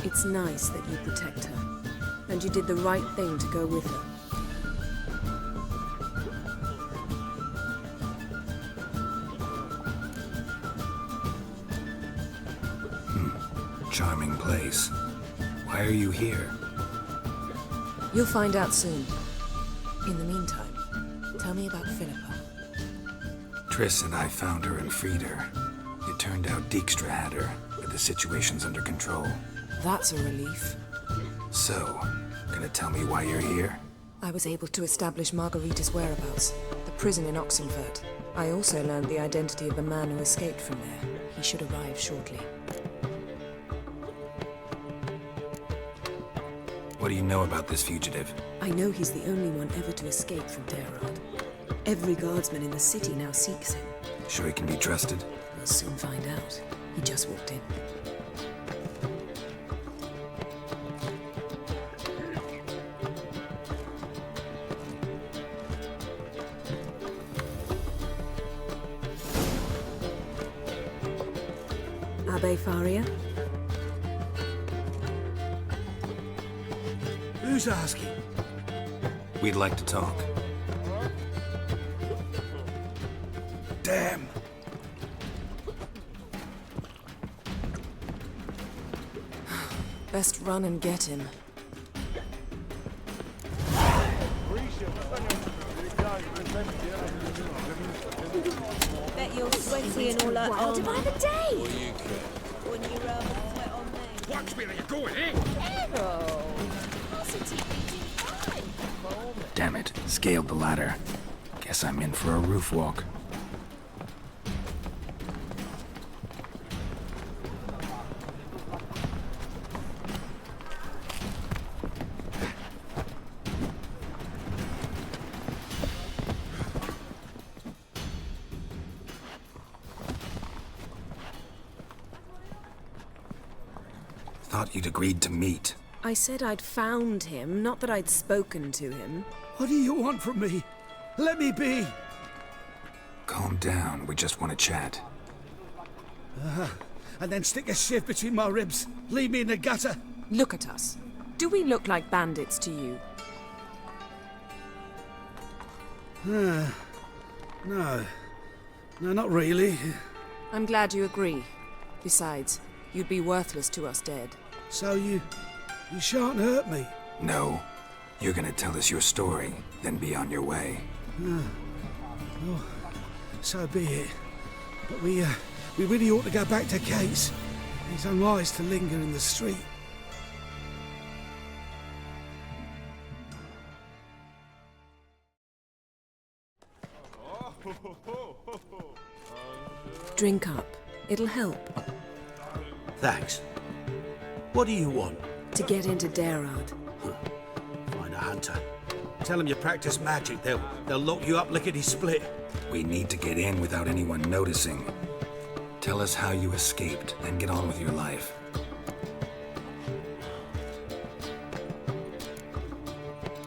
it's nice that you protect her. And you did the right thing to go with her. Charming place. Why are you here? You'll find out soon. In the meantime, tell me about Philippa. Triss and I found her and freed her. It turned out Dijkstra had her, but the situation's under control. That's a relief. So, gonna tell me why you're here? I was able to establish Margarita's whereabouts, the prison in Oxenfurt. I also learned the identity of the man who escaped from there. He should arrive shortly. What do you know about this fugitive? I know he's the only one ever to escape from Terrard. Every guardsman in the city now seeks him. Sure he can be trusted? We'll soon find out. He just walked in. Abbe Faria? Who's asking? We'd like to talk. Damn. Best run and get him. Bet you're sweaty and all that. Wilder by the day. What do you care? Wouldn't you rather sweat on me? Watch where you're going, eh? Carol. RCTV-5. Damn it, scaled the ladder. Guess I'm in for a roof walk. Thought you'd agreed to meet. I said I'd found him, not that I'd spoken to him. What do you want from me? Let me be. Calm down, we just want to chat. And then stick a sieve between my ribs. Leave me in the gutter. Look at us. Do we look like bandits to you? No. No, not really. I'm glad you agree. Besides, you'd be worthless to us dead. So you shan't hurt me? No. You're gonna tell us your story, then be on your way. Oh, so be it. But we really ought to go back to Kate's. It's unwise to linger in the street. Drink up. It'll help. Thanks. What do you want? To get into Daerad. Find a hunter. Tell them you practice magic. They'll lock you up lickety-split. We need to get in without anyone noticing. Tell us how you escaped, then get on with your life.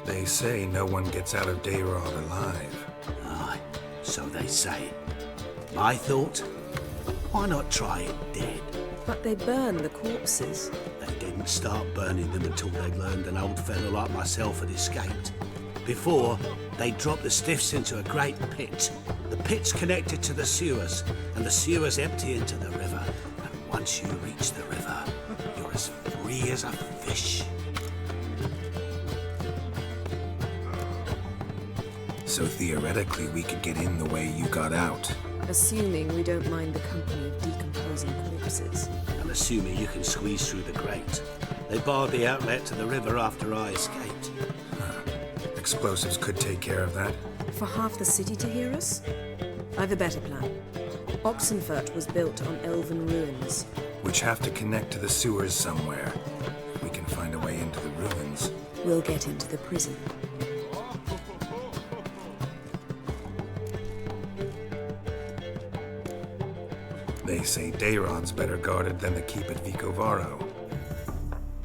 They say no one gets out of Daerad alive. Aye, so they say. My thought? Why not try it dead? But they burn the corpses. They didn't start burning them until they learned an old fellow like myself had escaped. Before, they dropped the stiffs into a great pit. The pit's connected to the sewers, and the sewers empty into the river. And once you reach the river, you're as free as a fish. So theoretically, we could get in the way you got out. Assuming we don't mind the company of decomposing corpses. And assuming you can squeeze through the grate. They barred the outlet to the river after I escaped. Explosives could take care of that. For half the city to hear us? I've a better plan. Oxenfurt was built on elven ruins. Which have to connect to the sewers somewhere. If we can find a way into the ruins. We'll get into the prison. They say Daerad's better guarded than the keep at Vicovaro.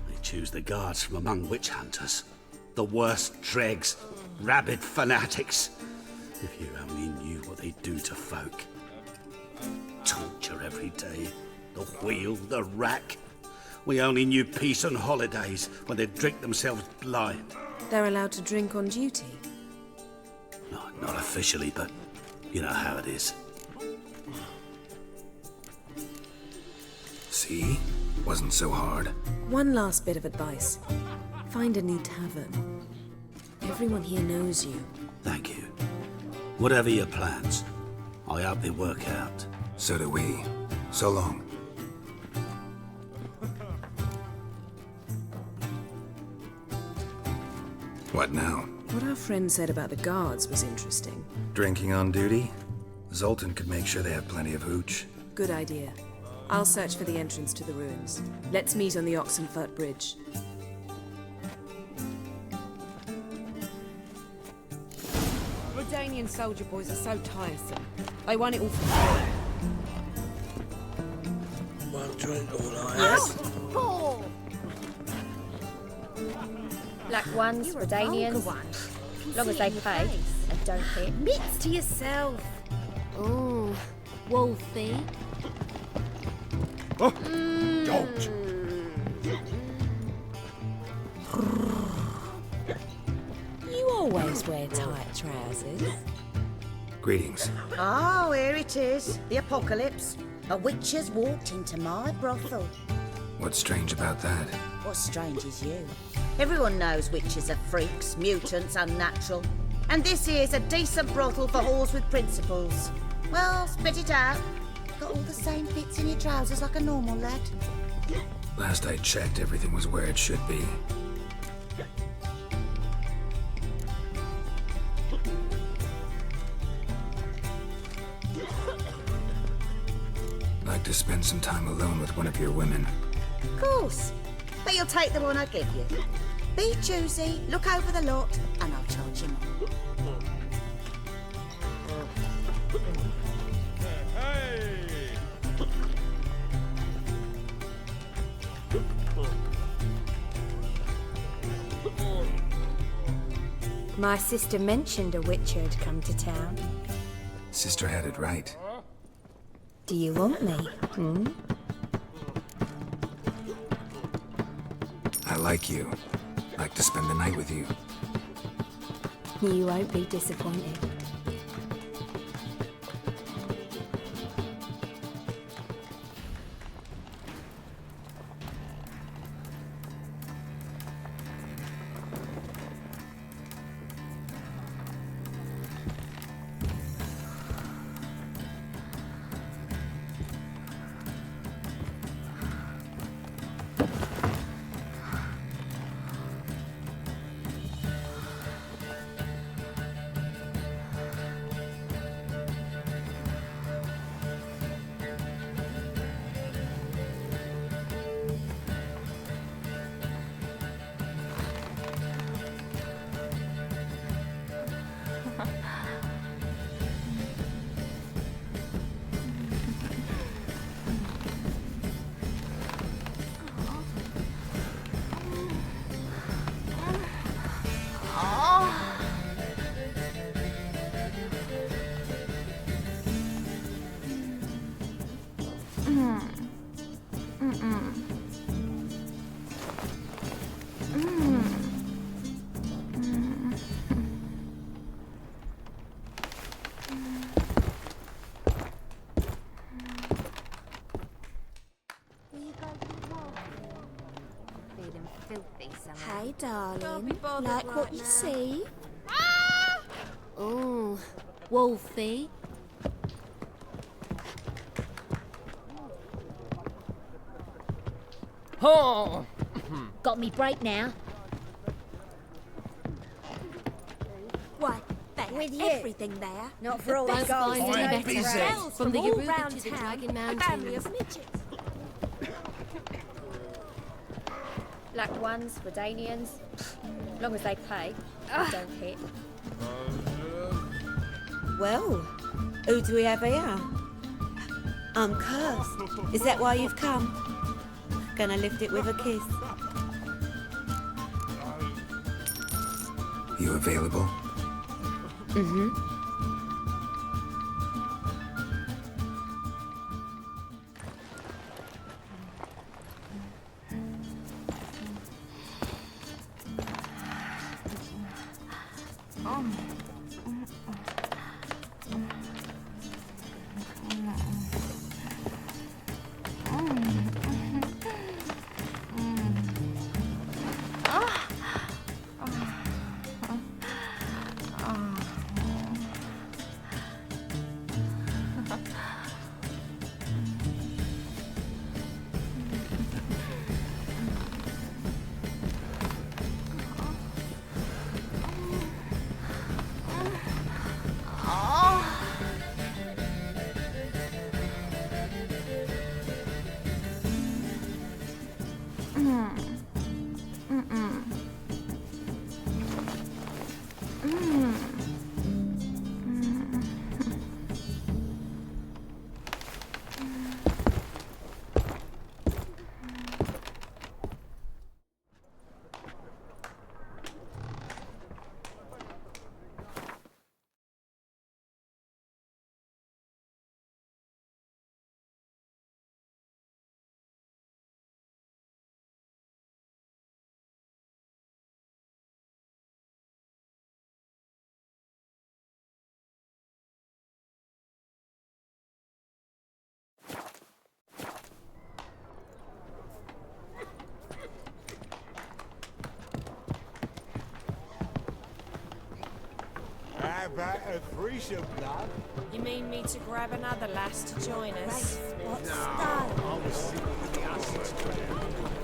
They choose the guards from among witch hunters. The worst dregs, rabid fanatics. If you only knew what they do to folk. Torture every day. The wheel, the rack. We only knew peace on holidays when they'd drink themselves blind. They're allowed to drink on duty? Not officially, but you know how it is. See? Wasn't so hard. One last bit of advice. Find a new tavern. Everyone here knows you. Thank you. Whatever your plans, I hope they work out. So do we. So long. What now? What our friend said about the guards was interesting. Drinking on duty? Zoltan could make sure they have plenty of hooch. Good idea. I'll search for the entrance to the ruins. Let's meet on the Oxenfurt Bridge. Redanian soldier boys are so tiresome. They want it all for free. One drink all I have. Oh! Black ones, Redanians, long as they pay and don't hit. Mitts to yourself. Ooh, wolfy. Oh, don't! You always always wear tight trousers. Greetings. Oh, here it is. The apocalypse. A witch has walked into my brothel. What's strange about that? What's strange is you. Everyone knows witches are freaks, mutants, unnatural. And this here's a decent brothel for whores with principles. Well, spit it out. Got all the same bits in your trousers like a normal lad. Last I checked, everything was where it should be. Like to spend some time alone with one of your women. Of course. But you'll take the one I give you. Be choosy, look over the lot, and I'll charge you more. My sister mentioned a witcher had come to town. Sister had it right. Do you want me? I like you. Like to spend the night with you. You won't be disappointed. Hey, darling. Like what you see? Oh, Wolfie. Oh! Got me break now. What? With you. Everything there. Not for all the the best gold. finds Fine, and busy. better shells From the all Yoruba round to the town. Dragon A family Mountains. of midgets. Black ones, Redanians. Long as they pay, don't hit. Well, who do we have here? I'm cursed. Is that why you've come? Gonna lift it with a kiss. You available? Mm-hmm. about a threesome, lad? You mean me to grab another lass to join us? No, I was thinking the acids.